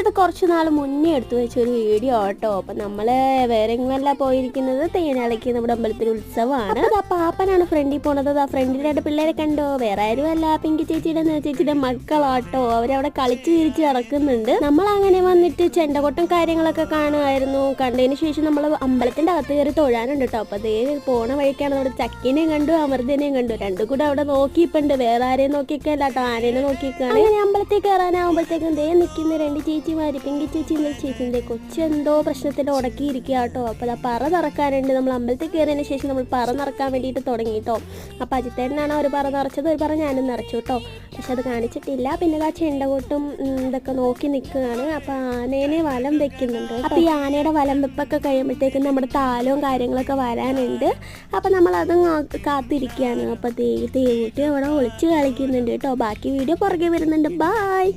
ഇത് കുറച്ച് നാൾ മുന്നേ എടുത്തു വെച്ചൊരു വീഡിയോ കേട്ടോ. അപ്പം നമ്മൾ വേറെ എങ്ങുമല്ല പോയിരിക്കുന്നത്, തേനാളിക്ക് നമ്മുടെ അമ്പലത്തിൽ ഉത്സവമാണ്. ആ പാപ്പനാണ് ഫ്രണ്ടിൽ പോണത്. ആ ഫ്രണ്ടിൽ രണ്ട് പിള്ളേരെ കണ്ടോ, വേറെ ആരും അല്ല, പിങ്കി ചേച്ചിയുടെ മക്കളാട്ടോ. അവരവിടെ കളിച്ച് തിരിച്ച് നടക്കുന്നുണ്ട്. നമ്മൾ അങ്ങനെ വന്നിട്ട് ചെണ്ടകൊട്ടം കാര്യങ്ങളൊക്കെ കാണുമായിരുന്നു. കണ്ടതിന് ശേഷം നമ്മൾ അമ്പലത്തിന്റെ അകത്ത് കയറി തൊഴാനുണ്ട് കേട്ടോ. അപ്പൊ അതേ പോണ വഴിക്കാണ് നമ്മുടെ ചക്കിനെയും കണ്ടു അമൃതനെയും കണ്ടു. രണ്ടും കൂടെ അവിടെ നോക്കിയിപ്പുണ്ട്. വേറെ ആരെയും നോക്കിക്കല്ല കേട്ടോ, ആനേനെ നോക്കിക്കാണ്. അങ്ങനെ അമ്പലത്തിൽ കയറാനാവുമ്പോഴത്തേക്കും ദേ നിൽക്കുന്ന രണ്ട് ചേച്ചിമാര്, പിങ്കി ചേച്ചിന്റെ കൊച്ചെന്തോ പ്രശ്നത്തിൽ ഉടക്കിയിരിക്കുക കേട്ടോ. അപ്പോൾ അത് പറ നിറക്കാനുണ്ട്. നമ്മൾ അമ്പലത്തിൽ കയറിയതിന് ശേഷം നമ്മൾ പറ നിറക്കാൻ വേണ്ടിയിട്ട് തുടങ്ങി കേട്ടോ. അപ്പോൾ അജിത്തേട്ടനാണ് ഒരു പറ നിറച്ചത്, ഒരു പറ ഞാനും നിറച്ചു കേട്ടോ. പക്ഷെ അത് കാണിച്ചിട്ടില്ല. പിന്നെ ആ ചെണ്ടകൊട്ടും ഇതൊക്കെ നോക്കി നിൽക്കുകയാണ്. അപ്പോൾ ആനേനെ വലം വെക്കുന്നുണ്ട്. അപ്പോൾ ഈ ആനയുടെ വലം വെപ്പൊക്കെ കഴിയുമ്പോഴത്തേക്കും നമ്മുടെ താലവും കാര്യങ്ങളൊക്കെ വരാനുണ്ട്. അപ്പോൾ നമ്മളതും കാത്തിരിക്കുകയാണ്. അപ്പോൾ തേവൂട്ടി അവിടെ ഒളിച്ച് കളിക്കുന്നുണ്ട് കേട്ടോ. ബാക്കി വീഡിയോ പുറകെ വരുന്നുണ്ട്. ബായ്.